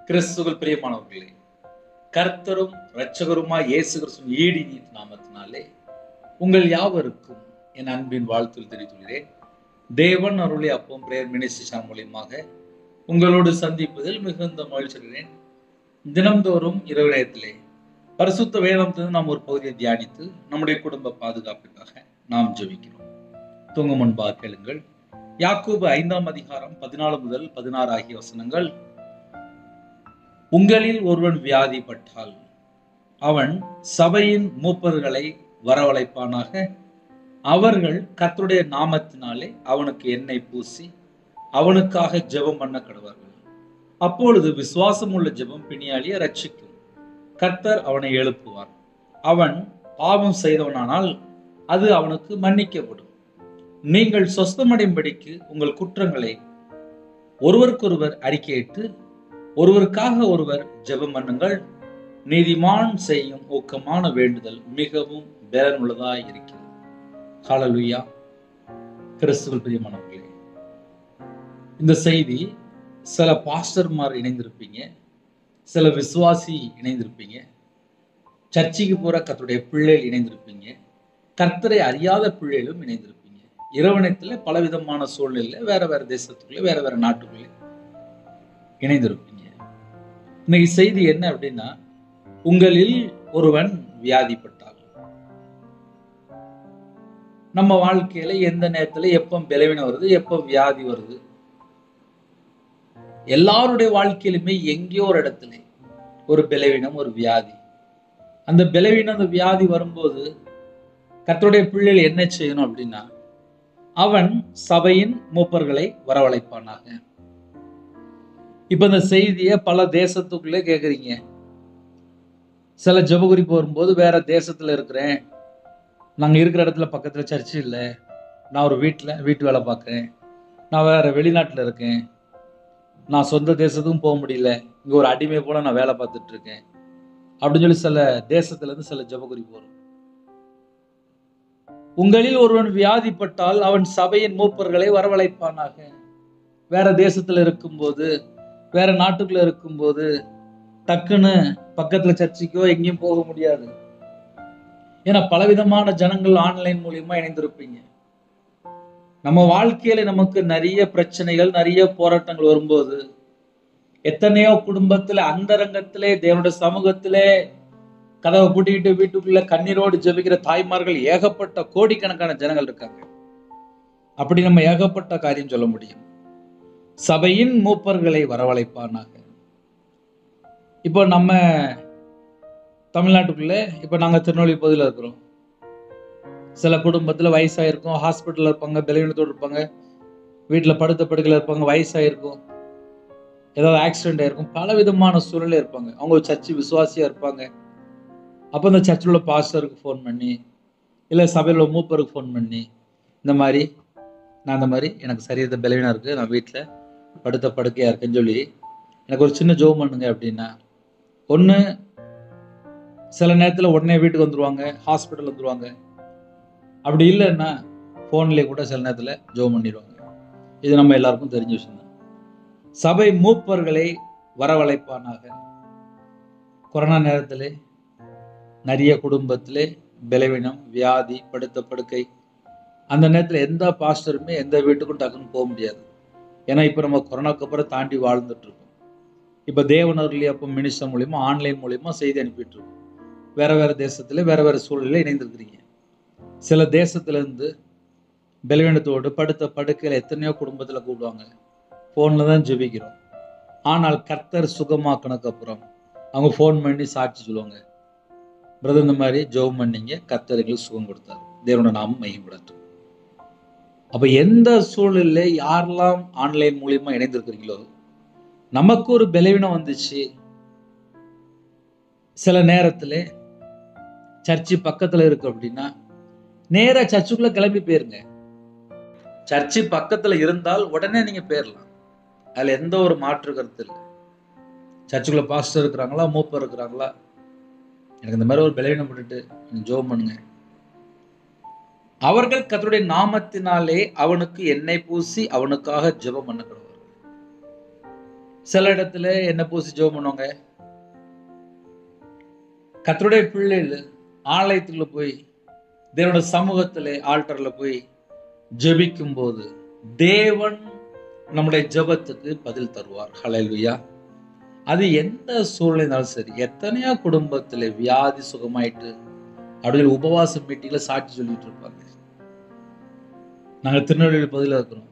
கிறிஸ்துவில் பிரியமானவர்களே, கர்த்தரும் இரட்சகருமாய் இயேசு கிறிஸ்துவின் ஈடு நீதி நாமத்தினாலே உங்கள் யாவருக்கும் என் அன்பின் வாழ்த்துக்கள் தெரிவித்துள்ளேன். தேவன் அருளை அப்பம் பிரேயர் மினிஸ்ட்ரி மூலியமாக உங்களோடு சந்திப்பதில் மிகுந்த மகிழ்ச்சி அடைகிறேன். தினம்தோறும் இரவு நேரத்திலே பரிசுத்த வேதத்திலிருந்து நாம் ஒரு பகுதியை தியானித்து நம்முடைய குடும்ப பாதுகாப்பிற்காக நாம் ஜெபிக்கிறோம். தூங்க முன்பாக கேளுங்கள். யாக்கோபு 5ஆம் அதிகாரம் 14 முதல் 16 ஆகிய வசனங்கள். உங்களில் ஒருவன் வியாதிப்பட்டால் அவன் சபையின் மூப்பர்களை வரவழைப்பானாக. அவர்கள் கர்த்தருடைய நாமத்தினாலே அவனுக்கு எண்ணெய் பூசி அவனுக்காக ஜெபம் பண்ண கடவார்கள். அப்பொழுது விசுவாசம் உள்ள ஜெபம் பிணியாளியை ரட்சிக்கும். கர்த்தர் அவனை எழுப்புவார். அவன் பாவம் செய்தவனானால் அது அவனுக்கு மன்னிக்கப்படும். நீங்கள் சொஸ்தமடையும்படிக்கு உங்கள் குற்றங்களை ஒருவருக்கொருவர் அறிக்கையிட்டு ஒருவருக்காக ஒருவர் ஜெபம் பண்ணுங்கள். நீதிமான் செய்யும் ஊக்கமான வேண்டுதல் மிகவும் பலனுள்ளதாய் இருக்கிறது. ஹல்லேலூயா. கிறிஸ்துவில் பிரியமானவர்களே, இந்த செய்தி சில பாஸ்டர்மார் இணைந்திருப்பீங்க, சில விசுவாசி இணைந்திருப்பீங்க, சர்ச்சைக்கு போற கர்த்தருடைய பிள்ளைகள் இணைந்திருப்பீங்க, கர்த்தரை அறியாத பிள்ளைகளும் இணைந்திருப்பீங்க. இரவணத்துல பலவிதமான சூழ்நிலை வேற வேற தேசத்துக்குள்ள வேற வேற நாட்டுக்குள்ள இணைந்திருப்பீங்க. இன்னைக்கு செய்தி என்ன அப்படின்னா, உங்களில் ஒருவன் வியாதிப்பட்டால். நம்ம வாழ்க்கையில எந்த நேரத்துல எப்ப பலவீனம் வருது, எப்ப வியாதி வருது, எல்லாருடைய வாழ்க்கையிலுமே எங்கேயோ ஒரு இடத்துல ஒரு பலவீனம், ஒரு வியாதி. அந்த பலவீனம், அந்த வியாதி வரும்போது கர்த்தருடைய பிள்ளைகள் என்ன செய்யணும் அப்படின்னா, அவன் சபையின் மூப்பர்களை வரவழைப்பானாக. இப்ப இந்த செய்தியை பல தேசத்துக்குள்ளே கேக்குறீங்க. சில ஜெபகுறிப்பு வரும்போது வேற தேசத்துல இருக்கிறேன், நாங்க இருக்கிற இடத்துல பக்கத்துல சர்ச்சு இல்லை, நான் ஒரு வீட்டு வேலை பார்க்குறேன், நான் வேற வெளிநாட்டுல இருக்கேன், நான் சொந்த தேசத்துக்கும் போக முடியல, இங்க ஒரு அடிமை போல நான் வேலை பார்த்துட்டு இருக்கேன் அப்படின்னு சொல்லி சில தேசத்துல இருந்து சில ஜெபகுறிப்பு வரும். உங்களில் ஒருவன் வியாதிப்பட்டால் அவன் சபையின் மூப்பர்களை வரவழைப்பானாக. வேற தேசத்துல இருக்கும்போது, வேற நாட்டுக்குள்ள இருக்கும்போது டக்குன்னு பக்கத்துல சர்ச்சைக்கோ எங்கேயும் போக முடியாது. ஏன்னா பலவிதமான ஜனங்கள் ஆன்லைன் மூலியமா இணைந்திருப்பீங்க. நம்ம வாழ்க்கையில நமக்கு நிறைய பிரச்சனைகள், நிறைய போராட்டங்கள் வரும்போது எத்தனையோ குடும்பத்துல அந்தரங்கத்திலே தேவனுடைய சமூகத்திலே கதவை பூட்டிக்கிட்டு வீட்டுக்குள்ள கண்ணீரோடு ஜெபிக்கிற தாய்மார்கள் ஏகப்பட்ட கோடிக்கணக்கான ஜனங்கள் இருக்காங்க. அப்படி நம்ம ஏகப்பட்ட காரியம் சொல்ல முடியும். சபையின் மூப்பர்களை வரவழைப்பானாக. இப்போ நம்ம தமிழ்நாட்டுக்குள்ள, இப்ப நாங்க திருநெல்வேலி பகுதியில் இருக்கிறோம். சில குடும்பத்துல வயசாயிருக்கும், ஹாஸ்பிட்டல்ல இருப்பாங்க, பலவீனத்தோடு இருப்பாங்க, வீட்டுல படுத்த படுக்கையில இருப்பாங்க, வயசாயிருக்கும், ஏதாவது ஆக்சிடென்ட் ஆயிருக்கும், பல விதமான சூழ்நிலை இருப்பாங்க. அவங்க சர்ச்சு விசுவாசியா இருப்பாங்க. அப்போ இந்த சர்ச்சில் உள்ள பாஸ்டருக்கு ஃபோன் பண்ணி, இல்லை சபையில் உள்ள மூப்பருக்கு ஃபோன் பண்ணி, இந்த மாதிரி எனக்கு சரீரத்தை பலவீனம் இருக்குது, நான் வீட்டில் படுத்த படுக்கையாக இருக்கேன்னு சொல்லி எனக்கு ஒரு சின்ன ஜெபம் பண்ணுங்க அப்படின்னா, ஒன்று சில நேரத்தில் உடனே வீட்டுக்கு வந்துடுவாங்க, ஹாஸ்பிட்டல் வந்துடுவாங்க. அப்படி இல்லைன்னா ஃபோன்லேயே கூட சில நேரத்தில் ஜெபம் பண்ணிடுவாங்க. இது நம்ம எல்லாருக்கும் தெரிஞ்ச விஷயம் தான். சபை மூப்பர்களை வரவழைப்பானாக. கொரோனா நேரத்தில் நிறைய குடும்பத்திலே பலவீனம், வியாதி, படுத்த படுக்கை. அந்த நேரத்தில் எந்த பாஸ்டருமே எந்த வீட்டுக்கும் டக்குன்னு போக முடியாது. ஏன்னா இப்போ நம்ம கொரோனாக்கு அப்புறம் தாண்டி வாழ்ந்துட்டு இருக்கோம். இப்போ தேவனர்லி அப்போ மினிஸ்டர் மூலியமா, ஆன்லைன் மூலியமா செய்தி அனுப்பிட்டு இருக்கோம். வேற வேற தேசத்துல வேற வேற சூழ்நிலை இணைந்திருக்கிறீங்க. சில தேசத்துல இருந்து பலவீனத்தோடு படுத்த படுக்கையில எத்தனையோ குடும்பத்துல கூப்பிடுவாங்க, போன்ல தான் ஜெபிக்கிறோம். ஆனால் கர்த்தர் சுகமாக்கினதுக்கு அப்புறம் அவங்க ஃபோன் பண்ணி சாட்சி சொல்லுவாங்க, பிரதர் இந்த மாதிரி ஜெபம் பண்ணீங்க, கர்த்தர் எங்களுக்கு சுகம் கொடுத்தார், தேவனோட நாமம் மகிமைப்படட்டும். அப்ப எந்த சூழ்நிலை யாரெல்லாம் ஆன்லைன் மூலியமா இணைந்திருக்கிறீங்களோ, நமக்கு ஒரு பலவீனம் வந்துச்சு, சில நேரத்துல சர்ச்சு பக்கத்துல இருக்கு அப்படின்னா நேரா சர்ச்சுக்குள்ள கிளம்பி போயிருங்க. சர்ச்சு பக்கத்துல இருந்தால் உடனே நீங்க போயிடலாம், அதுல எந்த ஒரு மாற்று கருத்து இல்லை. சர்ச்சுக்குள்ள பாஸ்டர் இருக்கிறாங்களா, மூப்பர் இருக்கிறாங்களா, எனக்கு இந்த மாதிரி ஒரு பலவீனம் போட்டுட்டு ஜெபம் பண்ணுங்க. அவர்கள் கர்த்தருடைய நாமத்தினாலே அவனுக்கு எண்ணெய் பூசி அவனுக்காக ஜெபம் பண்ண கடவார்கள். சில இடத்துல என்ன பூசி ஜெபம் பண்ணுவாங்க. கர்த்தருடைய பிள்ளைகள் ஆலயத்துல போய் தேவனுடைய சமூகத்துல ஆல்டர்ல போய் ஜெபிக்கும் போது தேவன் நம்முடைய ஜெபத்துக்கு பதில் தருவார். ஹல்லேலூயா. அது எந்த சூழ்நிலைனாலும் சரி. எத்தனையோ குடும்பத்துல வியாதி சுகமாயிட்டு அப்படியே உபவாச மீட்டிங்ல சாட்சி சொல்லிட்டு இருப்பாங்க. நாங்க திருநெல்வேலி பகுதியில் இருக்கிறோம்.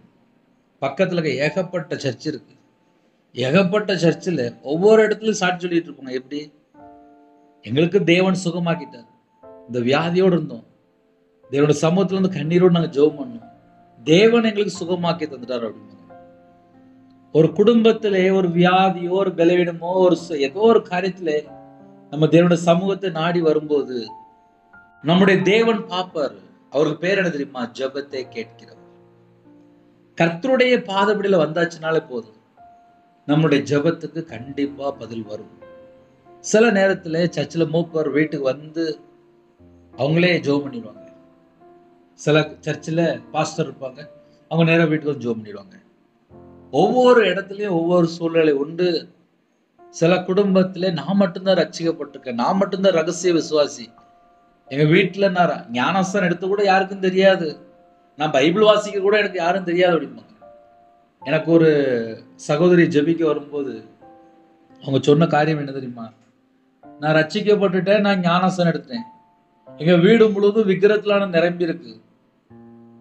பக்கத்துல ஏகப்பட்ட சர்ச் இருக்கு. ஏகப்பட்ட சர்ச்சில் ஒவ்வொரு இடத்துலயும் சாட்சி சொல்லிட்டு இருப்பாங்க. எப்படி? எங்களுக்கு தேவன் சுகமாக்கிட்டார். இந்த வியாதியோடு இருந்தோம். தேவனோட சமூகத்துல இருந்து கண்ணீரோடு நாங்க ஜெபம் பண்ணோம். தேவன் எங்களுக்கு சுகமாக்கி தந்துட்டார் அப்படின்னு. ஒரு குடும்பத்திலே ஒரு வியாதியோ ஒரு பலவீனமோ ஏதோ ஒரு காரியத்திலே நம்ம தேவனோட சமூகத்தை நாடி வரும்போது நம்முடைய தேவன் பாப்பார். அவருக்கு பேர் என்ன தெரியுமா? ஜெபத்தை கேட்கிறவர். கர்த்தருடைய பாதபடியில வந்தாச்சுனாலே போதும், நம்முடைய ஜெபத்துக்கு கண்டிப்பா பதில் வரும். சில நேரத்துல சர்ச்சில் மூப்பர் வீட்டுக்கு வந்து அவங்களே ஜெபம் பண்ணிடுவாங்க. சில சர்ச்சில் பாஸ்டர் இருப்பாங்க, அவங்க நேரம் வீட்டுக்கு வந்து ஜெபம் பண்ணிடுவாங்க. ஒவ்வொரு இடத்துலயும் ஒவ்வொரு சூழ்நிலை உண்டு. சில குடும்பத்திலே நான் மட்டும்தான் ரட்சிக்கப்பட்டிருக்கேன், நான் மட்டும்தான் ரகசிய விசுவாசி, எங்க வீட்டுல நான் ஞானஸ்தானம் எடுத்து கூட யாருக்கும் தெரியாது, நான் பைபிள் வாசிக்க கூட எனக்கு யாரும் தெரியாது அப்படிம்பாங்க. எனக்கு ஒரு சகோதரி ஜெபிக்க வரும்போது அவங்க சொன்ன காரியம் என்ன தெரியுமா? நான் ரட்சிக்கப்பட்டுட்டேன், நான் ஞானஸ்தானம் எடுத்தேன், எங்க வீடு முழுவதும் விக்கிரகத்திலான நிரம்பி இருக்கு,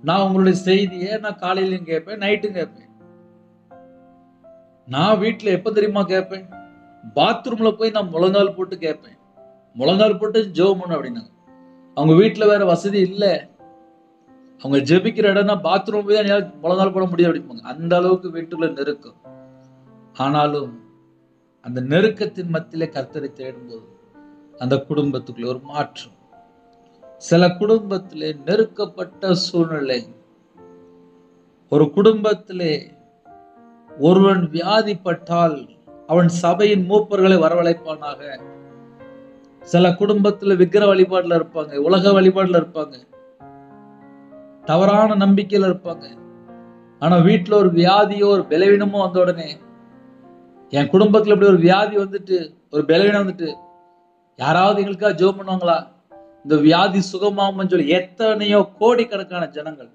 நான் உங்களுடைய செய்தியை நான் காலையிலும் கேட்பேன், நைட்டும் கேட்பேன். நான் வீட்டுல எப்ப தெரியுமா கேட்பேன்? பாத்ரூம்ல போய் நான் முழங்கால் போட்டு கேட்பேன். முழங்கால் போட்டு ஜெபம் பண்ணு அப்படின்னாங்க. அவங்க வீட்டுல வேற வசதி இல்லை, அவங்க ஜெபிக்கிற இடம்னா பாத்ரூம் போய் தான் முழங்கால் போட முடியும் அப்படிம்பாங்க. அந்த அளவுக்கு வீட்டுக்குள்ள நெருக்கம். ஆனாலும் அந்த நெருக்கத்தின் மத்தியிலே கர்த்தரை தேடும்போது அந்த குடும்பத்துக்குள்ள ஒரு மாற்றம். சில குடும்பத்திலே நெருக்கப்பட்ட சூழ்நிலை. ஒரு குடும்பத்திலே ஒருவன் வியாதிப்பட்டால் அவன் சபையின் மூப்பர்களை வரவழைப்பானாக. சில குடும்பத்துல விக்கிர வழிபாடுல இருப்பாங்க, உலக வழிபாடுல இருப்பாங்க, தவறான நம்பிக்கையில இருப்பாங்க. ஆனா வீட்டுல ஒரு வியாதியோ ஒரு பலவீனமோ வந்த உடனே, என் குடும்பத்துல இப்படி ஒரு வியாதி வந்துட்டு ஒரு பலவீனம் வந்துட்டு யாராவது எங்களுக்காக ஜெபம் பண்ணுவாங்களா, இந்த வியாதி சுகமாகும்னு சொல்லி எத்தனையோ கோடிக்கணக்கான ஜனங்கள்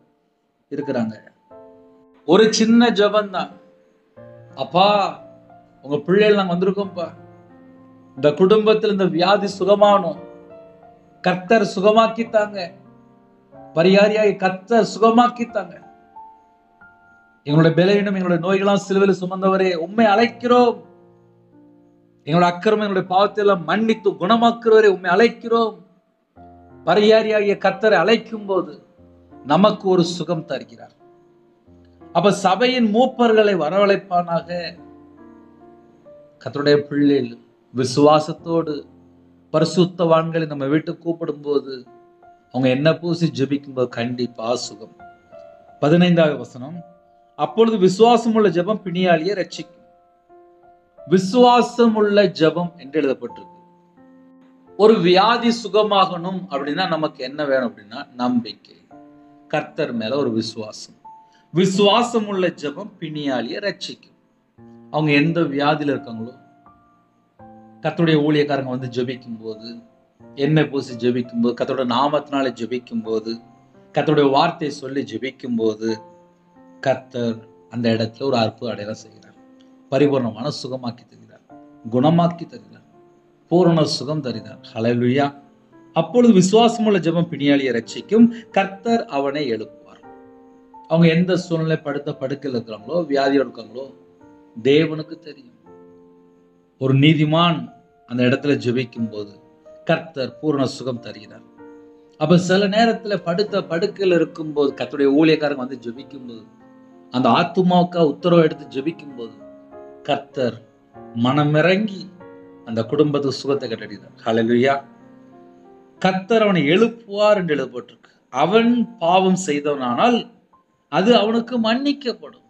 இருக்கிறாங்க. ஒரு சின்ன ஜெபம் தான், அப்பா உங்க பிள்ளைகள் நாங்க வந்திருக்கோம்ப்பா, இந்த குடும்பத்தில் இந்த வியாதி சுகமானும், கர்த்தர் சுகமாக்கித்தாங்க, பரிகாரியாகி கர்த்தர் சுகமாக்கித்தாங்க, எங்களுடைய பலவீனம் எங்களுடைய நோய்களாம் சிலுவையில் சுமந்தவரே உம்மை அழைக்கிறோம், எங்களுடைய அக்கிரமம் எங்களுடைய பாவத்தை எல்லாம் மன்னித்து குணமாக்குறவரே உம்மை அழைக்கிறோம். பரிகாரியாகிய கர்த்தரை அழைக்கும் போது நமக்கு ஒரு சுகம் தருகிறார். அப்ப சபையின் மூப்பர்களை வரவழைப்பானாக. கர்த்தருடைய பிள்ளைகள் விசுவாசத்தோடு பரிசுத்தவான்களை நம்ம வீட்டுக்கு கூப்பிடும் போது அவங்க என்ன பூசி ஜெபிக்கும் போது கண்டிப்பா சுகம். 15வது வசனம், அப்பொழுது விசுவாசம் உள்ள ஜெபம் பிணியாளியை ரட்சிக்கும். விசுவாசம் உள்ள ஜெபம் என்று எழுதப்பட்டிருக்கு. ஒரு வியாதி சுகமாகணும் அப்படின்னா நமக்கு என்ன வேணும் அப்படின்னா நம்பிக்கை, கர்த்தர் மேல ஒரு விசுவாசம். விசுவாசம் உள்ள ஜெபம் பிணியாளியை ரட்சிக்கும். அவங்க எந்த வியாதியில இருக்காங்களோ, கர்த்தருடைய ஊழியக்காரங்க வந்து ஜெபிக்கும் போது, எண்ணெய் பூசி ஜெபிக்கும் போது, கர்த்தருடைய நாமத்தினால ஜெபிக்கும் போது, கர்த்தருடைய வார்த்தையை சொல்லி ஜெபிக்கும் போது கர்த்தர் அந்த இடத்துல ஒரு அற்புத அடையாளம் செய்கிறார். பரிபூர்ணமான சுகமாக்கி தருகிறார், குணமாக்கி தருகிறார், பூரண சுகம் தருகிறார். ஹல்லேலூயா. அப்பொழுது விசுவாசமுள்ள ஜெபம் பிணியாளியை ரட்சிக்கும், கர்த்தர் அவனை எழுப்புவார். அவங்க எந்த சூழ்நிலை படுக்கையில் இருக்கிறாங்களோ, வியாதியோடு இருக்காங்களோ, தேவனுக்கு தெரியும். ஒரு நீதிமான் அந்த இடத்துல ஜெபிக்கும் போது கர்த்தர் பூரண சுகம் தருகிறார். அப்ப சில நேரத்துல படுக்கையில் இருக்கும் போது கர்த்தருடைய ஊழியக்காரங்க வந்து ஜெபிக்கும் போது, அந்த ஆத்துமாவுக்கா உத்தரவு எடுத்து ஜெபிக்கும் போது கர்த்தர் மனமிறங்கி அந்த குடும்பத்துக்கு சுகத்தை கட்டடினார். ஹல்லேலூயா. கர்த்தர் அவனை எழுப்புவார் என்று எழுதப்பட்டிருக்கு. அவன் பாவம் செய்தவனானால் அது அவனுக்கு மன்னிக்கப்படும்.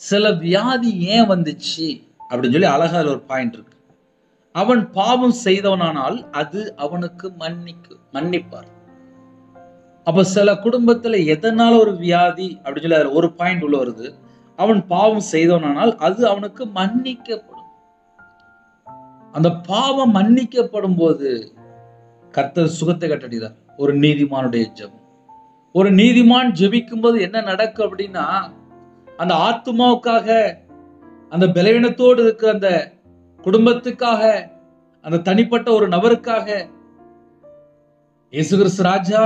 சில வியாதி ஏன் வந்துச்சு அப்படின்னு சொல்லி அழகா ஒரு பாயிண்ட் இருக்கு. அவன் பாவம் செய்தவனானால் அது அவனுக்கு மன்னிப்பார். அப்ப சில குடும்பத்துல எதனால ஒரு வியாதி அப்படின்னு சொல்லி ஒரு பாயிண்ட் உள்ள வருது. அவன் பாவம் செய்தவனானால் அது அவனுக்கு மன்னிக்கப்படும். அந்த பாவம் மன்னிக்கப்படும் போது கர்த்தர் சுகத்தை கட்டடிதார். ஒரு நீதிமானுடைய ஜெபம். ஒரு நீதிமான் ஜெபிக்கும் போது என்ன நடக்கும் அப்படின்னா, அந்த ஆத்துமாவுக்காக, அந்த பலவீனத்தோடு இருக்கிற அந்த குடும்பத்துக்காக, அந்த தனிப்பட்ட ஒரு நபருக்காக, இயேசு கிறிஸ்து ராஜா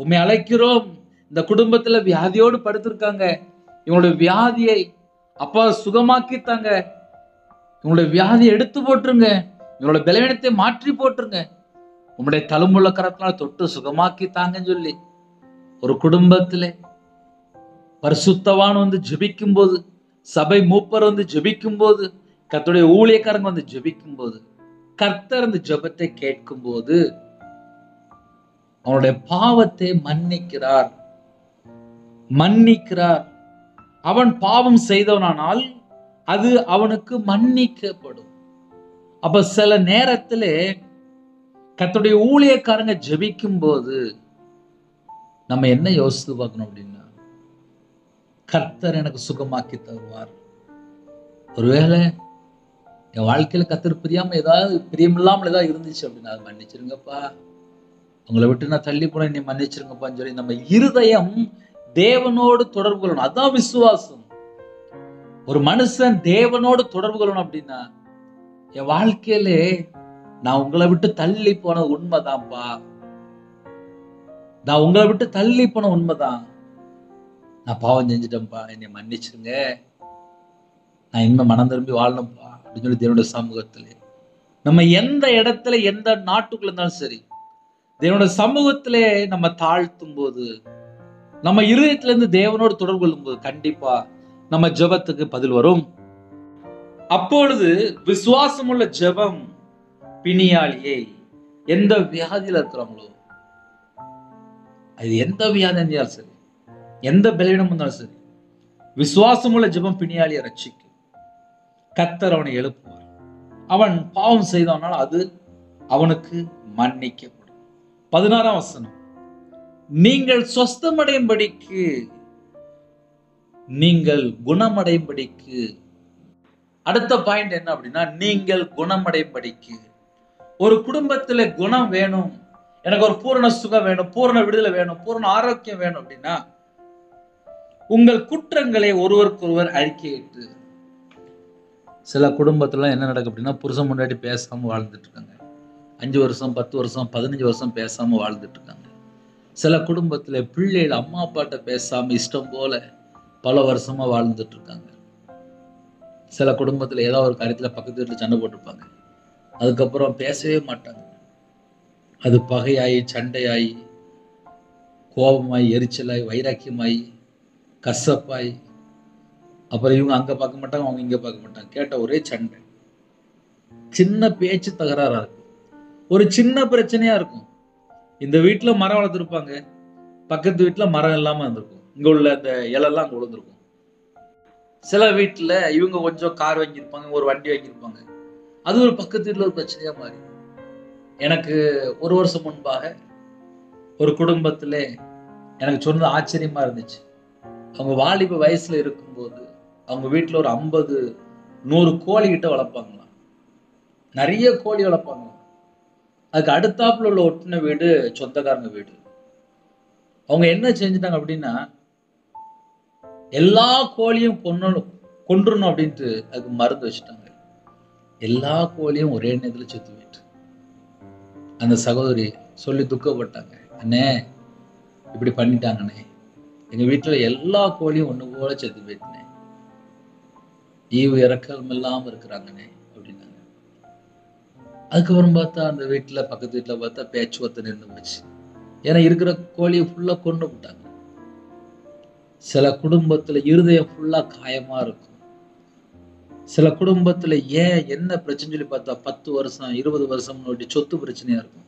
உம்மை அழைக்கிறோம், இந்த குடும்பத்துல வியாதியோடு படுத்திருக்காங்க, இவங்களுடைய வியாதியை அப்பா சுகமாக்கித்தாங்க, இவங்களுடைய வியாதியை எடுத்து போட்டுருங்க, இவங்களோட பலவீனத்தை மாற்றி போட்டுருங்க, உங்களுடைய தழும்புள்ள கரத்தினால் தொட்டு சுகமாக்கித்தாங்கன்னு சொல்லி ஒரு குடும்பத்திலே பரிசுத்தவான் வந்து ஜெபிக்கும் போது, சபை மூப்பர் வந்து ஜெபிக்கும் போது, கர்த்தருடைய ஊழியக்காரங்க வந்து ஜெபிக்கும் போது, கர்த்தர் அந்த ஜெபத்தை கேட்கும் போது அவனுடைய பாவத்தை மன்னிக்கிறார். அவன் பாவம் செய்தவனானால் அது அவனுக்கு மன்னிக்கப்படும். அப்ப சில நேரத்திலே கர்த்தருடைய ஊழியக்காரங்க ஜெபிக்கும் போது நம்ம என்ன யோசித்து பார்க்கணும் அப்படின்னா, கர்த்தர் எனக்கு சுகமாக்கி தருவார். ஒருவேளை என் வாழ்க்கையில கர்த்தர் பிரியமில்லாமல் ஏதாவது இருந்துச்சு அப்படின்னா அது மன்னிச்சிருங்கப்பா, உங்களை விட்டு நான் தள்ளி போன நீ மன்னிச்சிருங்கப்பான்னு சொல்லி நம்ம இருதயம் தேவனோடு தொடர்பு கொள்ளணும். அதான் விசுவாசம். ஒரு மனுஷன் தேவனோடு தொடர்பு கொள்ளணும் அப்படின்னா, என் வாழ்க்கையிலே நான் உங்களை விட்டு தள்ளி போனது உண்மைதான்ப்பா, நான் உங்களை விட்டு தள்ளி போன உண்மைதான், நான் பாவம் செஞ்சுட்டேன்ப்பா, என்னை மன்னிச்சிருங்க, நான் இன்னும் மனம் திரும்பி வாழணும்ப்பா அப்படின்னு சொல்லி தேவனுடைய சமூகத்திலே நம்ம எந்த இடத்துல எந்த நாட்டுக்குள்ள இருந்தாலும் சரி, தேவனுடைய சமூகத்திலே நம்ம தாழ்த்தும் போது, நம்ம இருதயத்திலிருந்து தேவனோடு தொடர்பு கொள்ளும் போது கண்டிப்பா நம்ம ஜெபத்துக்கு பதில் வரும். அப்பொழுது விசுவாசமுள்ள ஜெபம் பிணியாளியை, எந்த வியாதியில இருக்கிறாங்களோ, அது எந்த வியாதி இருந்தாலும் சரி, எந்த பலவீனம் இருந்தாலும் சரி, விசுவாசமுள்ள ஜெபம் பிணியாளியை ரட்சிக்கும். கர்த்தர் அவனை எழுப்புவார். அவன் பாவம் செய்தவனால் அது அவனுக்கு மன்னிக்கப்படும். 16ஆம் வசனம், நீங்கள் சொஸ்தமடையும்படிக்கு, நீங்கள் குணமடையும்படிக்கு. அடுத்த பாயிண்ட் என்ன அப்படின்னா, நீங்கள் குணமடையும்படிக்கு. ஒரு குடும்பத்துல குணம் வேணும், எனக்கு ஒரு பூரண சுகம் வேணும், பூரண விடுதலை வேணும், பூரண ஆரோக்கியம் வேணும் அப்படின்னா, உங்கள் குற்றங்களை ஒருவருக்கொருவர் அறிக்கையிட்டு. சில குடும்பத்துல என்ன நடக்கும் அப்படின்னா, புருஷன் முன்னாடி பேசாம வாழ்ந்துட்டு இருக்காங்க, 5 வருஷம் 10 வருஷம் 15 வருஷம் பேசாம வாழ்ந்துட்டு இருக்காங்க. சில குடும்பத்துல பிள்ளைகள் அம்மா அப்பாட்ட பேசாம இஷ்டம் போல பல வருஷமா வாழ்ந்துட்டு இருக்காங்க. சில குடும்பத்துல ஏதாவது ஒரு காரியத்துல பக்கத்து வீட்டுல சண்டை போட்டிருப்பாங்க, அதுக்கப்புறம் பேசவே மாட்டாங்க. அது பகையாயி, சண்டையாயி, கோபமாயி, எரிச்சலாயி, வைராக்கியமாயி, கசப்பாயி, அப்புறம் இவங்க அங்க பார்க்க மாட்டாங்க, அவங்க இங்க பார்க்க மாட்டாங்க, கேட்ட ஒரே சண்டை, சின்ன பேச்சு தகராறா இருக்கும், ஒரு சின்ன பிரச்சனையா இருக்கும். இந்த வீட்டுல மரம் வளர்த்துருப்பாங்க, பக்கத்து வீட்டுல மரம் இல்லாம இருந்திருக்கும், இங்க உள்ள அந்த இலெல்லாம் அங்க விழுந்திருக்கும். சில வீட்டுல இவங்க கொஞ்சம் கார் வாங்கியிருப்பாங்க, ஒரு வண்டி வாங்கியிருப்பாங்க, அது ஒரு பக்கத்து வீட்டுல ஒரு பிரச்சனையா மாறி. எனக்கு 1 வருஷம் முன்பாக ஒரு குடும்பத்துல எனக்கு சொன்னது ஆச்சரியமா இருந்துச்சு. அவங்க வாலிப வயசுல இருக்கும்போது அவங்க வீட்டுல ஒரு 50-100 கோழி கிட்ட வளர்ப்பாங்களாம், நிறைய கோழி வளர்ப்பாங்களாம். அதுக்கு அடுத்தாப்புல உள்ள ஒட்டின வீடு சொந்தக்காரங்க வீடு. அவங்க என்ன செஞ்சுட்டாங்க அப்படின்னா, எல்லா கோழியும் கொன்றணும் அப்படின்ட்டு அதுக்கு மருந்து வச்சுட்டாங்க. எல்லா கோழியும் ஒரே நேரத்துல செத்து போயிட்டு. அந்த சகோதரி சொல்லி துக்கப்பட்டாங்க, அண்ணே இப்படி பண்ணிட்டாங்கண்ணே, எங்க வீட்டுல எல்லா கோழியும் ஒண்ணு போல செத்து போயிட்டுனே, ஈவு இறக்கம் இல்லாம இருக்கிறாங்கண்ணே அப்படின்னாங்க. அதுக்கப்புறம் பார்த்தா அந்த வீட்டுல பக்கத்து வீட்டுல பார்த்தா பேச்சுவார்த்தை நின்று போச்சு. ஏன்னா இருக்கிற கோழியை ஃபுல்லா கொண்டு விட்டாங்க. சில குடும்பத்துல இருதயம் ஃபுல்லா காயமா இருக்கும். சில குடும்பத்துல என்ன பிரச்சனை சொல்லி பார்த்தா 10 வருஷம் 20 வருஷம் சொத்து பிரச்சனையா இருக்கும்,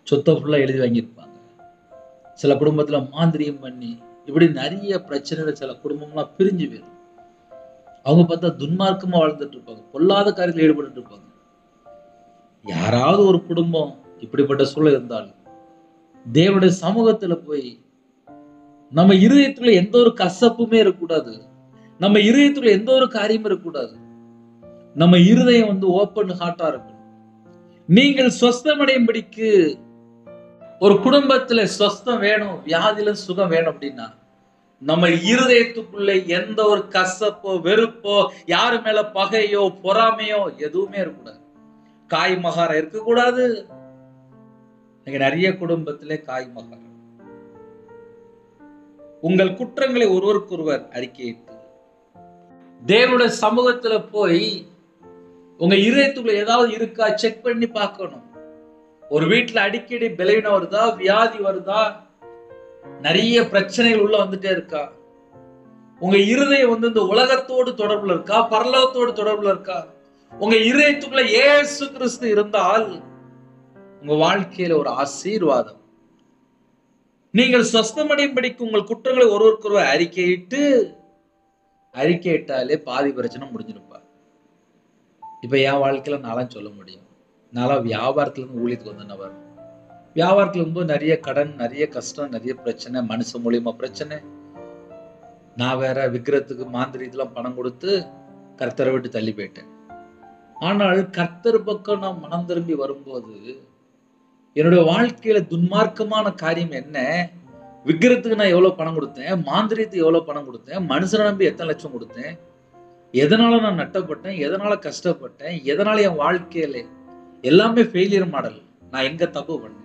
சொத்தை ஃபுல்லா எழுதி வாங்கியிருப்பாங்க. சில குடும்பத்துல மாந்திரியம் பண்ணி இப்படி நிறைய பிரச்சனைகள் சில குடும்பம்லாம் பிரிஞ்சு போயிடும். அவங்க பார்த்தா துன்மார்க்கமா வாழ்ந்துட்டு இருப்பாங்க, பொல்லாத காரியத்தில் ஈடுபட்டு இருப்பாங்க. யாராவது ஒரு குடும்பம் இப்படிப்பட்ட சூழல் இருந்தாலும் தேவனுடைய சமூகத்துல போய் நம்ம இருதயத்துல எந்த ஒரு கசப்புமே இருக்கக்கூடாது, நம்ம இருதயத்துல எந்த ஒரு காரியமும் இருக்கக்கூடாது. நம்ம இருதயம் ஓப்பன் ஹார்ட்டா இருக்கணும். நீங்கள் சொஸ்தமடையும்படிக்கு ஒரு குடும்பத்துல சொஸ்தம் வேணும், வியாதியில சுகம் வேணும் அப்படின்னா நம்ம இருதயத்துக்குள்ள எந்த ஒரு கசப்போ வெறுப்போ யாரு மேல பகையோ பொறாமையோ எதுவுமே இருக்கக்கூடாது. காய் மகாரம் இருக்கக்கூடாது. நிறைய குடும்பத்திலே காய் மகாரம். உங்கள் குற்றங்களை ஒருவருக்கொருவர் அறிக்கையிட்டு தேவனுடைய சமூகத்துல போய் உங்க இருதயத்துக்குள்ள ஏதாவது இருக்கா செக் பண்ணி பார்க்கணும். ஒரு வீட்டுல அடிக்கடி பலவீனம் வருதா, வியாதி வருதா, நிறைய பிரச்சனைகள் உள்ள வந்துட்டே இருக்கா? உங்க இருதயம் இந்த உலகத்தோடு தொடர்புல இருக்கா, பரலோகத்தோடு தொடர்புல இருக்கா? உங்க இருதயத்துக்குள்ள இயேசு கிறிஸ்து இருந்தால் உங்க வாழ்க்கையில ஒரு ஆசீர்வாதம். நீங்கள் சொஸ்தமடையும்படிக்கு உங்கள் குற்றங்களை ஒருவருக்கொருவர் அறிக்கையிட்டாலே பாதி பிரச்சனை முடிஞ்சிருப்பா. இப்ப என் வாழ்க்கையில நான்லாம் சொல்ல முடியும். நான் வியாபாரத்துல இருந்து ஊழியத்துக்கு வந்த நபர். வியாபாரத்துல ரொம்ப நிறைய கடன், நிறைய கஷ்டம், நிறைய பிரச்சனை, மனுஷ மூலியமா பிரச்சனை. நான் வேற விக்கிரத்துக்கு மாந்திரிகெல்லாம் பணம் கொடுத்து கர்த்தரை விட்டு தள்ளி போயிட்டேன். ஆனால் கர்த்தர் பக்கம் நான் மனம் திரும்பி வரும்போது என்னுடைய வாழ்க்கையில துன்மார்க்கமான காரியம் என்ன? விக்கிரத்துக்கு நான் எவ்வளவு பணம் கொடுத்தேன், மாந்திரியத்துக்கு எவ்வளவு பணம் கொடுத்தேன், மனுஷனை நம்பி எத்தனை லட்சம் கொடுத்தேன், எதனால நான் நட்டப்பட்டேன், எதனால கஷ்டப்பட்டேன், எதனால என் வாழ்க்கையில எல்லாமே ஃபெயிலியர் மாடல். நான் எங்க தப்பு பண்ணேன்?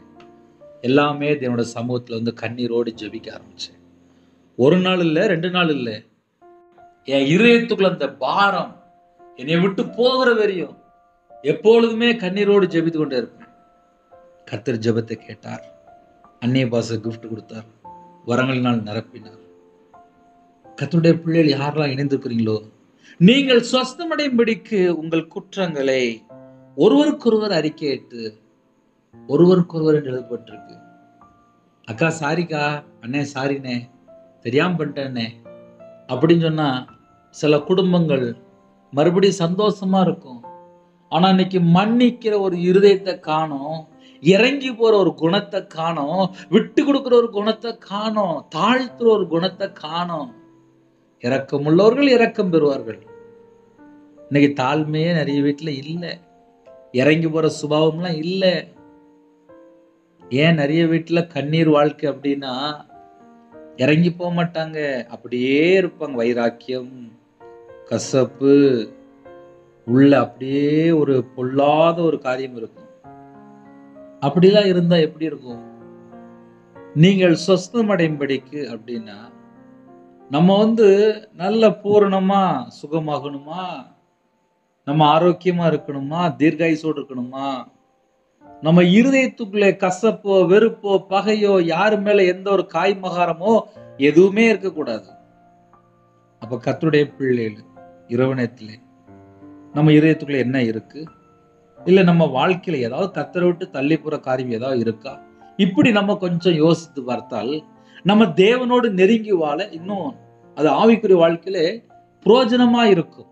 எல்லாமே என்னோட சமூகத்துல கண்ணீரோடு ஜெபிக்க ஆரம்பிச்சேன். ஒரு நாள் இல்ல, 2 நாள் இல்ல. என் இருதயத்துக்குள்ள அந்த பாரம் என்னை விட்டு போகிற வரையும் எப்பொழுதுமே கண்ணீரோடு ஜெபித்து கொண்டே இருப்பேன். கர்த்தர் ஜெபத்தை கேட்டார், அந்நிய பாஷை கிஃப்ட் கொடுத்தார், வரங்களினால் நிரப்பினார். கர்த்தருடைய பிள்ளைகள் யாரெல்லாம் இணைந்திருக்கிறீங்களோ, நீங்கள் சொஸ்தமடையும்படிக்கு உங்கள் குற்றங்களை ஒருவருக்கொருவர் அறிக்கையிட்டு, ஒருவருக்கொருவர் என்று எழுதப்பட்டிருக்கு. அக்கா சாரிக்கா, அண்ணே சாரினே, தெரியாம பண்ணிட்டேனே அப்படின்னு சொன்னா சில குடும்பங்கள் மறுபடியும் சந்தோஷமா இருக்கும். ஆனா இன்னைக்கு மன்னிக்கிற ஒரு இருதயத்தை காணோம், இறங்கி போற ஒரு குணத்தை காணோம், விட்டு கொடுக்கிற ஒரு குணத்தை காணோம், தாழ்த்துற ஒரு குணத்தை காணோம். இரக்கம் உள்ளவர்கள் இரக்கம் பெறுவார்கள். இன்னைக்கு தாழ்மையே நிறைய வீட்டுல இல்ல, இறங்கி போற சுபாவம்லாம் இல்ல. ஏன் நிறைய வீட்டுல கண்ணீர் வாழ்க்கை அப்படின்னா இறங்கி போக மாட்டாங்க, அப்படியே இருப்பாங்க. வைராக்கியம், கசப்பு உள்ள அப்படியே ஒரு பொல்லாத ஒரு காரியம் இருக்கும். அப்படிலாம் இருந்தா எப்படி இருக்கும்? நீங்கள் சொஸ்தமடையும்படிக்கு அப்படின்னா நம்ம நல்ல பூரணமா சுகமாகணுமா, நம்ம ஆரோக்கியமா இருக்கணுமா, தீர்காயுசோடு இருக்கணுமா, நம்ம இருதயத்துக்குள்ளே கசப்போ வெறுப்போ பகையோ யாரு மேல எந்த ஒரு காய் மகாரமோ எதுவுமே இருக்கக்கூடாது. அப்ப கர்த்தருடைய பிள்ளைகள் இரவனத்திலே நம்ம இருதயத்துக்குள்ள என்ன இருக்கு, இல்ல நம்ம வாழ்க்கையில ஏதாவது கர்த்தரை விட்டு தள்ளி போற காரியம் ஏதாவது இருக்கா, இப்படி நம்ம கொஞ்சம் யோசித்து பார்த்தால் நம்ம தேவனோடு நெருங்கி வாழ இன்னும் அது ஆவிக்குரிய வாழ்க்கையில பிரயோஜனமா இருக்கும்.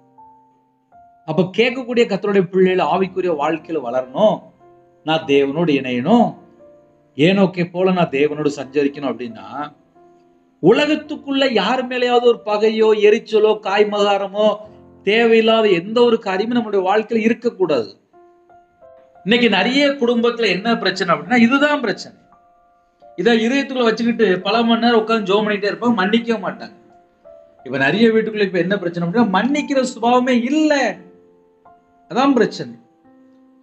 அப்ப கேட்கக்கூடிய கர்த்தருடைய பிள்ளைகள் ஆவிக்குரிய வாழ்க்கையில வளரணும், நான் தேவனோடு இணையணும், ஏனோக்கே போல நான் தேவனோடு சஞ்சரிக்கணும் அப்படின்னா உலகத்துக்குள்ள யார் மேலேயாவது ஒரு பகையோ எரிச்சலோ காய்மகாரமோ தேவையில்லாத எந்த ஒரு காரியமும் நம்மளுடைய வாழ்க்கையில இருக்கக்கூடாது. இன்னைக்கு நிறைய குடும்பத்துல என்ன பிரச்சனை அப்படின்னா இதுதான் பிரச்சனை. இதை இதயத்துக்குள்ள வச்சுக்கிட்டு பல மணி நேரம் உட்கார்ந்து ஜெபம் பண்ணிட்டே இருப்பாங்க, மன்னிக்கவே மாட்டாங்க. இப்ப நிறைய வீட்டுக்குள்ள இப்ப என்ன பிரச்சனை அப்படின்னா மன்னிக்கிற சுபாவமே இல்லை, அதான் பிரச்சனை.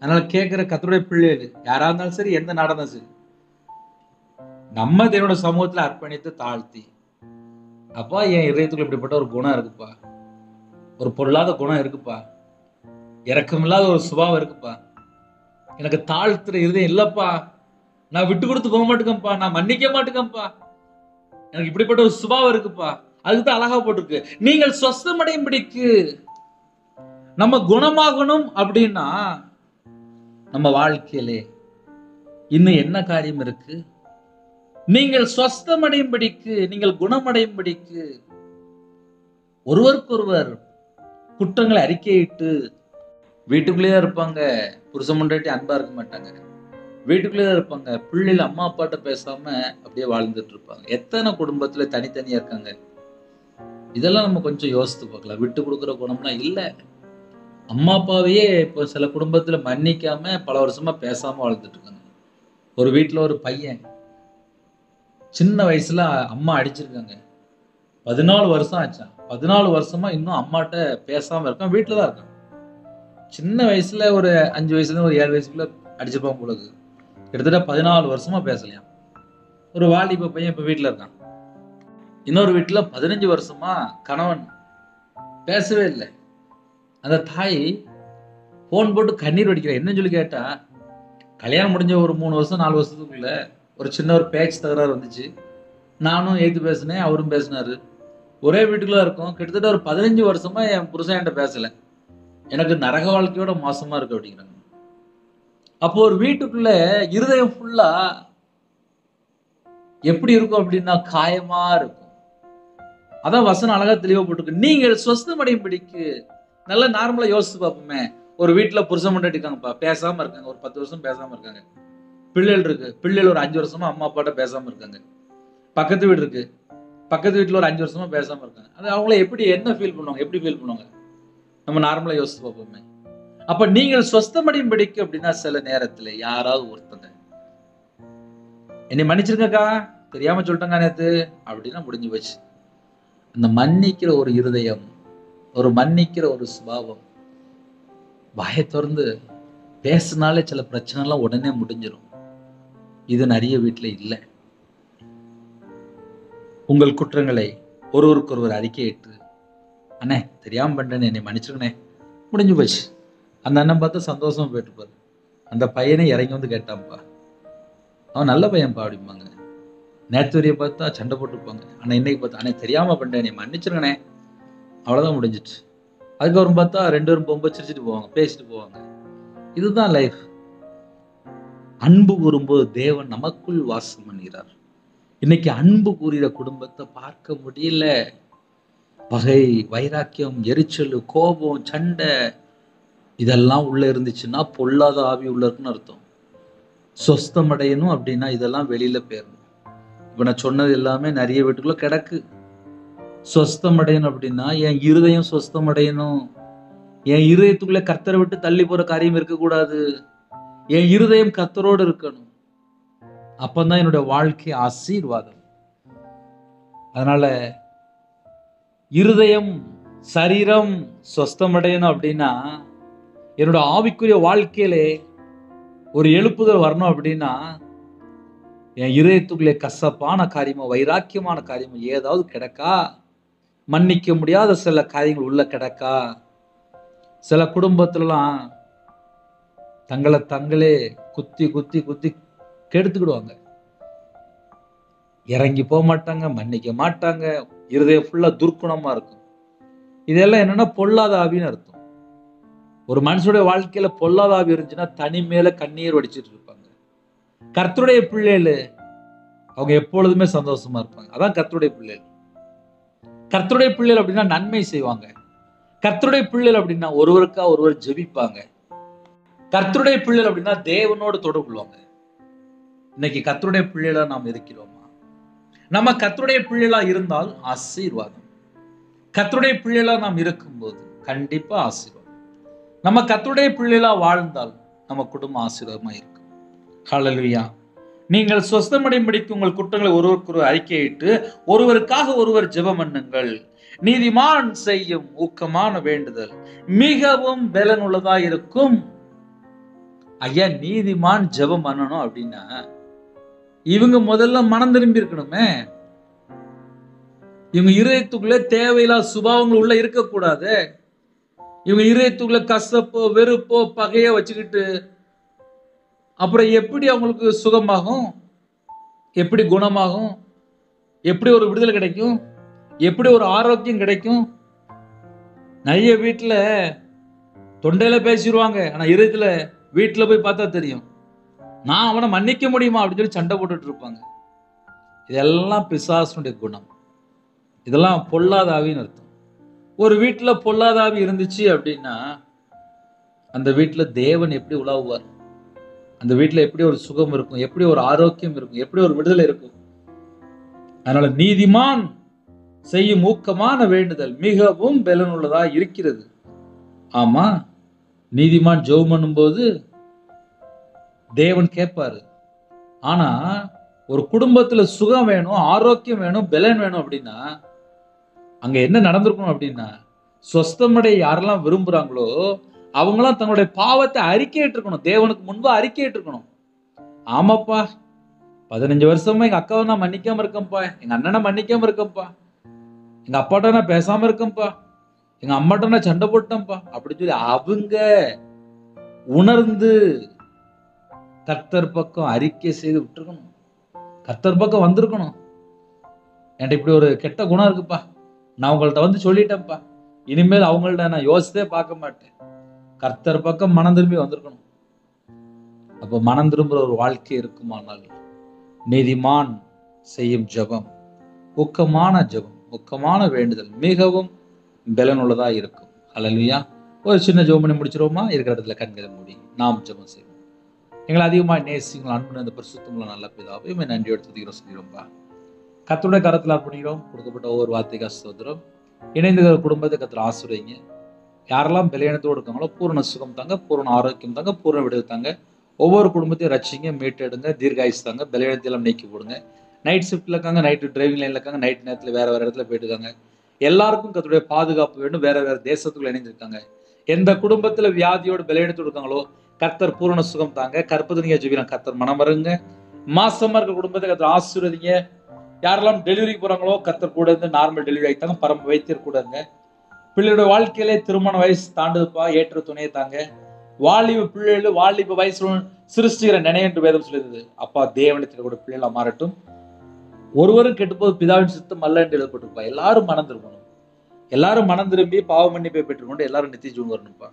அதனால கேட்கிற கர்த்தருடைய பிள்ளைகள் யாரா இருந்தாலும் சரி, எந்த நாடா இருந்தாலும் சரி, நம்ம தேவனோட சமூகத்துல அர்ப்பணித்து தாழ்த்தி, அப்பா என் இதயத்துக்குள்ள இப்படிப்பட்ட ஒரு குணம் இருக்குப்பா, ஒரு பொல்லாத குணம் இருக்குப்பா, இரக்கமில்லாத ஒரு சுபாவம் இருக்குப்பா, எனக்கு தாழ்த்துற இருதயம் இல்லப்பா, நான் விட்டு கொடுத்து போக மாட்டேங்கப்பா, நான் மன்னிக்க மாட்டேங்கப்பா, எனக்கு இப்படிப்பட்ட ஒரு சுபாவம் இருக்குப்பா. அதுக்குதான் அழகா போட்டிருக்கு, நீங்கள் சொஸ்தமடையும்படிக்கு. நம்ம குணமாகணும் அப்படின்னா நம்ம வாழ்க்கையிலே இன்னும் என்ன காரியம் இருக்கு? நீங்கள் சொஸ்தமடையும்படிக்கு, நீங்கள் குணமடையும்படிக்கு ஒருவருக்கொருவர் குற்றங்களை அறிக்கையிட்டு, வீட்டுக்குள்ளேயே இருப்பாங்க, புருஷன் பொண்டாட்டி அன்பா இருக்க மாட்டாங்க, வீட்டுக்குள்ளேயே இருப்பாங்க, பிள்ளைகள் அம்மா அப்பாட்ட பேசாம அப்படியே வாழ்ந்துட்டு இருப்பாங்க. எத்தனை குடும்பத்துல தனித்தனியா இருக்காங்க. இதெல்லாம் நம்ம கொஞ்சம் யோசித்து பார்க்கலாம். விட்டு கொடுக்குற குணம்லாம் இல்லை. அம்மா அப்பாவையே இப்போ சில குடும்பத்துல மன்னிக்காம பல வருஷமா பேசாம வளர்த்துட்டு இருக்காங்க. ஒரு வீட்டுல ஒரு பையன் சின்ன வயசுல அம்மா அடிச்சிருக்காங்க. 14 வருஷம் ஆச்சான். 14 வருஷமா இன்னும் அம்மாட்ட பேசாம இருக்கான். வீட்டுல தான் இருக்கான். சின்ன வயசுல ஒரு 5 வயசுல ஒரு 7 வயசுக்குள்ள அடிச்சிருப்பான் போல இருக்கு. கிட்டத்தட்ட 14 வருஷமா பேசலையாம். ஒரு வாலிப பையன் இப்ப வீட்டுல இருக்கான். இன்னொரு வீட்டுல 15 வருஷமா கணவன் பேசவே இல்லை. அந்த தாய் போன் போட்டு கண்ணீர் வடிக்கிற. என்னன்னு சொல்லி கேட்டா, கல்யாணம் முடிஞ்ச ஒரு 3 வருஷம் 4 வருஷத்துக்குள்ள ஒரு சின்ன ஒரு பேச்சு தகராறு வந்துச்சு. நானும் எய்த்து பேசினேன், அவரும் பேசினாரு. ஒரே வீட்டுக்குள்ள இருக்கோம். கிட்டத்தட்ட ஒரு 15 வருஷமா என் புருஷன் என்கிட்ட பேசல. எனக்கு நரக வாழ்க்கையோட மோசமா இருக்கு அப்படிங்கிறாங்க. அப்போ ஒரு வீட்டுக்குள்ள இருதயம் ஃபுல்லா எப்படி இருக்கும் அப்படின்னா காயமா இருக்கும். அதான் வசனம் அழகா தெளிவா போட்டுருக்கு. நீங்கள் சொஸ்தமடையும்படிக்கு நல்லா நார்மலா யோசிச்சு பார்ப்போமே. ஒரு வீட்டுல புருஷன் முன்னாடி இருக்காங்கப்பா, பேசாம இருக்காங்க. ஒரு 10 வருஷம் பேசாம இருக்காங்க. பிள்ளைகள் இருக்கு. பிள்ளைகள் ஒரு 5 வருஷமா அம்மா அப்பாட்ட பேசாம இருக்காங்க. பக்கத்து வீடு இருக்கு. பக்கத்து வீட்டுல ஒரு 5 வருஷமா பேசாம இருக்காங்க. அது அவங்கள எப்படி என்ன ஃபீல் பண்ணுவாங்க? எப்படி ஃபீல் பண்ணுவாங்க? நம்ம நார்மலா யோசிச்சு பார்ப்போமே. அப்ப நீங்கள் சொஸ்தமடையும்படிக்கு அப்படின்னா சில நேரத்துல யாராவது ஒருத்தங்க என்னை மன்னிச்சிருக்கக்கா, தெரியாம சொல்லிட்டேங்க நேத்து அப்படின்னா முடிஞ்சு போச்சு. அந்த மன்னிக்கிற ஒரு இருதயம், ஒரு மன்னிக்கிற ஒரு சுபாவம், வாயை திறந்து பேசினாலே சில பிரச்சனை எல்லாம் உடனே முடிஞ்சிடும். இது நிறைய வீட்டுல இல்லை. உங்கள் குற்றங்களை ஒருவருக்கு ஒருவர் அறிக்கையிட்டு, அண்ணே தெரியாம பண்ணிட்டேன்னு என்னை மன்னிச்சிருக்கனே, முடிஞ்சு போச்சு. அந்த அண்ணன் பார்த்தா சந்தோஷமா போயிட்டுப்பாரு. அந்த பையனை இறங்கி வந்து கேட்டான்ப்பா, அவன் நல்ல பையன்ப்பா அப்படிம்பாங்க. நேற்று வரைய பார்த்தா சண்டை போட்டுருப்பாங்க. ஆனால் இன்னைக்கு பார்த்தா அண்ணே தெரியாம பண்ணிட்டேன், என்னை மன்னிச்சிருக்கனே, அவ்வளோதான் முடிஞ்சிச்சு. அதுக்கப்புறம் பார்த்தா 2 பேரும் பொம்பை சிரிச்சுட்டு போவாங்க, பேசிட்டு போவாங்க. இதுதான் லைஃப். அன்பு கூறும்போது தேவன் நமக்குள் வாசம் பண்ணுகிறார். இன்னைக்கு அன்பு கூறுகிற குடும்பத்தை பார்க்க முடியல. பகை, வைராக்கியம், எரிச்சல், கோபம், சண்டை இதெல்லாம் உள்ள இருந்துச்சுன்னா பொல்லாத ஆவி உள்ள இருக்குன்னு அர்த்தம். சொஸ்தம் அடையணும் அப்படின்னா இதெல்லாம் வெளியில போயிடணும். இப்ப நான் சொன்னது எல்லாமே நிறைய வீட்டுக்குள்ள கிடக்கு. சொஸ்தம் அடையணும் அப்படின்னா என் இருதயம் சொஸ்தம் அடையணும். என் இருதயத்துக்குள்ள கர்த்தரை விட்டு தள்ளி போற காரியம் இருக்கக்கூடாது. என் இருதயம் கர்த்தரோடு இருக்கணும். அப்பதான் என்னுடைய வாழ்க்கை ஆசீர்வாதம். அதனால இருதயம் சரீரம் சொஸ்தம் அடையணும் அப்படின்னா என்னோட ஆவிக்குரிய வாழ்க்கையிலே ஒரு எழுப்புதல் வரணும் அப்படின்னா என் இதயத்துக்குள்ளே கசப்பான காரியமோ வைராக்கியமான காரியமோ ஏதாவது கிடக்கா, மன்னிக்க முடியாத சில காரியங்கள் உள்ள கிடக்கா. சில குடும்பத்திலலாம் தங்களை தங்களே குத்தி குத்தி குத்தி கெடுத்துக்கிடுவாங்க. இறங்கி போக மாட்டாங்க, மன்னிக்க மாட்டாங்க, இருதயம் ஃபுல்லா துர்க்குணமா இருக்கும். இதெல்லாம் என்னன்னா பொல்லாத ஆவின்னு அர்த்தம். ஒரு மனுஷனுடைய வாழ்க்கையில பொல்லாத ஆவி இருந்துச்சுன்னா தனிமேல கண்ணீர் வடிச்சிட்டு இருப்பாங்க. கர்த்தருடைய பிள்ளைகள் அவங்க எப்பொழுதுமே சந்தோஷமா இருப்பாங்க. அதான் கர்த்தருடைய பிள்ளைகள். கர்த்தருடைய பிள்ளைகள் அப்படின்னா நன்மை செய்வாங்க. கர்த்தருடைய பிள்ளைகள் அப்படின்னா ஒருவருக்கா ஒருவர் ஜெபிப்பாங்க. கர்த்தருடைய பிள்ளைகள் அப்படின்னா தேவனோடு தொடர்பு கொள்வாங்க. இன்னைக்கு கர்த்தருடைய பிள்ளைகளா நாம் இருக்கிறோமா? நம்ம கர்த்தருடைய பிள்ளைகளா இருந்தால் ஆசீர்வாதம். கர்த்தருடைய பிள்ளைகளா நாம் இருக்கும்போது கண்டிப்பா ஆசீர்வாதம். நம்ம கர்த்தருடைய பிள்ளைகளா வாழ்ந்தால் நம்ம குடும்பம் ஆசீர்வாதமா இருக்கும். ஹல்லேலூயா. நீங்கள் சொஸ்தமடையும்படிக்கு உங்கள் குற்றங்களை ஒருவருக்கொருவர் அறிக்கையிட்டு ஒருவருக்காக ஒருவர் ஜெபம் பண்ணுங்கள். நீதிமான் செய்யும் ஊக்கமான வேண்டுதல் மிகவும் பலனுள்ளதா இருக்கும். ஐயா, நீதிமான் ஜெபம் பண்ணணும் அப்படின்னா இவங்க முதல்ல மனம் திரும்பி இருக்கணுமே. இவங்க இதயத்துக்குள்ள தேவையில்லாத சுபாவங்கள் உள்ள இருக்கக்கூடாது. இவங்க இதயத்துக்குள்ள கசப்போ வெறுப்போ பகையோ வச்சுக்கிட்டு அப்புறம் எப்படி அவங்களுக்கு சுகமாகும்? எப்படி குணமாகும்? எப்படி ஒரு விடுதலை கிடைக்கும்? எப்படி ஒரு ஆரோக்கியம் கிடைக்கும்? நிறைய வீட்டுல தொண்டையில பேசிடுவாங்க, ஆனா இதயத்துல வீட்டுல போய் பார்த்தா தெரியும், நான் அவனை மன்னிக்க முடியுமா அப்படின்னு சொல்லி சண்டை போட்டுட்டு இருப்பாங்க. இதெல்லாம் பிசாசுடைய குணம். இதெல்லாம் பொல்லாத ஆவின்னு அர்த்தம். ஒரு வீட்டுல பொல்லாத ஆவி இருந்துச்சு அப்படின்னா அந்த வீட்டுல தேவன் எப்படி உலாவுவார்? அந்த வீட்டுல எப்படி ஒரு சுகம் இருக்கும்? எப்படி ஒரு ஆரோக்கியம் இருக்கும்? எப்படி ஒரு விடுதலை இருக்கும்? அதனால நீதிமான் செய்யும் ஊக்கமான வேண்டுதல் மிகவும் பலனுள்ளதா இருக்கிறது. ஆமா, நீதிமான் ஜெபம் பண்ணும்போது தேவன் கேட்பாரு. ஆனா ஒரு குடும்பத்துல சுகம் வேணும், ஆரோக்கியம் வேணும், பலன் வேணும் அப்படின்னா அங்க என்ன நடந்திருக்கணும் அப்படின்னா, சொஸ்தமடைய யாரெல்லாம் விரும்புறாங்களோ அவங்களாம் தங்களுடைய பாவத்தை அறிக்கையிட்டு இருக்கணும். தேவனுக்கு முன்பு அறிக்கையிட்டு இருக்கணும். ஆமாப்பா, 15 வருஷமா எங்க அக்காவை நான் மன்னிக்காம இருக்கேன்ப்பா, எங்க அண்ணனை மன்னிக்காம இருக்கேன்ப்பா, எங்க அப்பாட்ட நான் பேசாம இருக்கேன்ப்பா, எங்க அம்மாட்ட நான் சண்டை போட்டேன்ப்பா அப்படி சொல்லி அவங்க உணர்ந்து கர்த்தர் பக்கம் அறிக்கை செய்து விட்டுருக்கணும். கர்த்தர் பக்கம் வந்திருக்கணும். என்கிட்ட இப்படி ஒரு கெட்ட குணம் இருக்குப்பா, நான் உங்கள்ட்ட வந்து சொல்லிட்டேன்ப்பா, இனிமேல் அவங்கள்ட்ட நான் யோசித்தே பார்க்க மாட்டேன். கர்த்தர் பக்கம் மனம் திரும்பி வந்திருக்கணும். அப்ப மனம் திரும்புற ஒரு வாழ்க்கை இருக்குமானால் நீதிமான் செய்யும் ஜெபம், ஊக்கமான ஜெபம், ஊக்கமான வேண்டுதல் மிகவும் பலனுள்ளதா இருக்கும். ஹல்லேலூயா. ஒரு சின்ன ஜெபம் பண்ணி முடிச்சிருவோமா? இருக்கிற இடத்துல கண்களை மூடி நாம் ஜெபம் செய்வோம். எங்களை அதிகமாக நேசிங்கள் அன்பு அந்த பரிசுத்தமுள்ள நல்ல பிதாவே, நன்றி எடுத்துக்கிறோம் சொல்லிடுவோம்பா. கர்த்தருடைய கரத்தில் அர்ப்பணிக்கிறோம். கொடுக்கப்பட்ட ஒவ்வொரு வார்த்தைக்கு ஸ்தோத்திரம். இணைந்து குடும்பத்தை கர்த்தர் ஆசீர்வதிங்க. யாரெல்லாம் பலவீனத்தோடு இருக்காங்களோ பூரண சுகம் தாங்க, பூரண ஆரோக்கியம் தாங்க, பூரண விடுதலை தாங்க. ஒவ்வொரு குடும்பத்தையும் ரட்சிங்க, மீட்டெடுங்க, தீர்காயுசு தாங்க, பலவீனத்தையெல்லாம் நீக்கி போடுங்க. நைட் ஷிஃப்ட்ல இருக்காங்க, நைட்டு டிரைவிங் லைன்ல இருக்காங்க, நைட் நேரத்தில் வேற இடத்துல போயிட்டு இருக்காங்க. எல்லாருக்கும் கர்த்தருடைய பாதுகாப்பு வேண்டும். வேற தேசத்துக்குள்ள இணைஞ்சிருக்காங்க. எந்த குடும்பத்துல வியாதியோடு பலவீனத்தோடு இருக்காங்களோ கர்த்தர் பூரண சுகம் தாங்க. கற்பதனியா ஜெபிக்கிறோம், கர்த்தர் மனம் வருங்க. மாசமா இருக்க குடும்பத்தை கர்த்தர் ஆசீர்வதிங்க. யாரெல்லாம் டெலிவரிக்கு போறாங்களோ கர்த்தர் கூட இருந்து நார்மல் டெலிவரி ஆகிட்டாங்க, பரம வைத்தியர் கூட இருங்க. பிள்ளையோட வாழ்க்கையிலே திருமண வயசு தாண்டுதுப்பா, ஏற்ற துணையை தாங்க. வாலிப பிள்ளைகள் வாலிப வயசு சிருஷ்டிக்கிற நினைவு என்று வேதம் சொல்லுது. அப்பா தேவனத்தில் கூட பிள்ளைகளா மாறட்டும். ஒருவரும் கெட்டுப்போது பிதாவின் சித்தம் அல்ல என்று எழுதப்பட்டிருப்பா. எல்லாரும் மனம் திரும்பணும். எல்லாரும் மனம் திரும்பி பாவ மன்னிப்பை பெற்றுக்கொண்டு எல்லாரும் நித்திய ஜீவன் வரணும்ப்பா.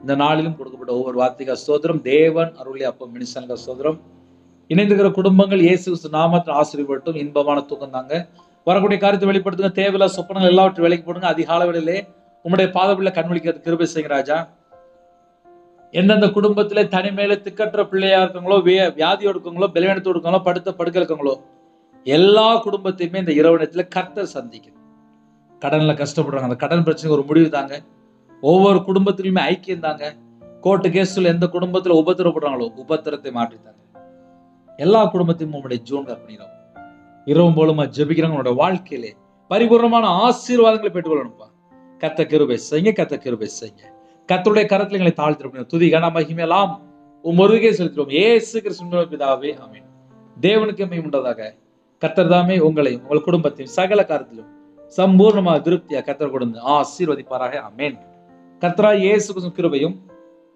இந்த நாளிலும் கொடுக்கப்பட்ட ஒவ்வொரு வார்த்தைக்கு ஸ்தோத்திரம். தேவன் அருளிய அப்பா மினிசனுக்கு ஸ்தோத்திரம். இணைந்துகிற குடும்பங்கள் இயேசு கிறிஸ்து நாமத்தில் ஆசீர்வதிக்கட்டும். இன்பமான தூக்கம் தாங்க. வரக்கூடிய காரியத்தை வெளிப்படுத்துங்க. தேவையில்லா சொப்பனங்கள் எல்லாவற்றையும் வேலைக்கு போடுங்க. அதிகாலையிலே உங்களுடைய பாதபிள்ளை கண்வழிக்கிறது கிருபை செய்யுங்க ராஜா. எந்தெந்த குடும்பத்திலே தனிமையில திக்கற்ற பிள்ளையா இருக்காங்களோ, வியாதியோடு இருக்காங்களோ, பலவீனத்தோடு இருக்காங்களோ, படுத்த படுக்க இருக்காங்களோ எல்லா குடும்பத்தையுமே இந்த இரவு நேரத்துல கர்த்தர் சந்திக்கணும். கடன்ல கஷ்டப்படுறாங்க, அந்த கடன் பிரச்சனைக்கு ஒரு முடிவு தாங்க. ஒவ்வொரு குடும்பத்திலுமே ஐக்கியம் தாங்க. கோர்ட்டு கேஸ்ல எந்த குடும்பத்துல உபத்திரப்படுறாங்களோ உபத்திரத்தை மாற்றித்தாங்க. எல்லா குடும்பத்தையும் உங்களுடைய ஜூன் பண்ணிடும். இரவும் போலுமா ஜெபிக்கிறாங்க. உங்களோட வாழ்க்கையிலே பரிபூர்ணமான ஆசீர்வாதங்களை பெற்றுக்கொள்ளணும்ப்பா. கர்த்த கிருபை செய்யுங்க, கர்த்த கிருபை செய்யுங்க. கர்த்தருடைய கரத்தில் எங்களை தாழ்த்திருப்போம். துதி கன மகிமையெல்லாம் ஒருவருக்கே செலுத்திடுவோம். இயேசு கிறிஸ்துவின் பிதாவே ஆமென். தேவனுக்கு மகிமை உண்டதாக. கர்த்தர் தாமே உங்களையும் உங்கள் குடும்பத்தையும் சகல காரியத்திலும் சம்பூர்ணமாக திருப்தியா கர்த்தர் கொடுத்து ஆசீர்வதிப்பாராக. ஆமென். கர்த்தராகிய இயேசு கிறிஸ்துவின் கிருபையும்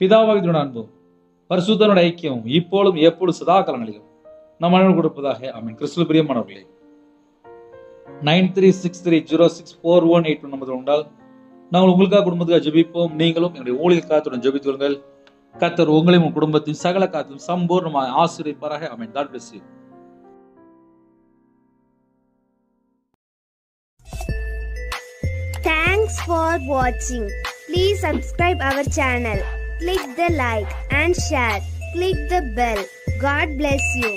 பிதாவாகிய அன்பும் பரிசுத்தனோட ஐக்கியமும் இப்பொழுதும் எப்பொழுதும் சதா காலங்களிலும் நம் அனைவரும் கொடுப்பதாக. ஆமென். கிறிஸ்துவில் பிரியமானவர்களே, 9363064181 நம்பர் உண்டால் நாங்கள் உங்களுக்காக குடும்பத்துக்காக ஜெபிப்போம். நீங்களும் என்னுடைய ஊழியக்காரத்துடன் ஜெபித்து வருங்கள். கர்த்தர் உங்களையும் உங்கள் குடும்பத்தின் சகல காரியத்திலும் சம்பூர்ணமாக ஆசீர்வதிப்பாராக. ஆமென். God bless you. Thanks for watching. Please subscribe our channel. Click the like and share. Click the bell. God bless you.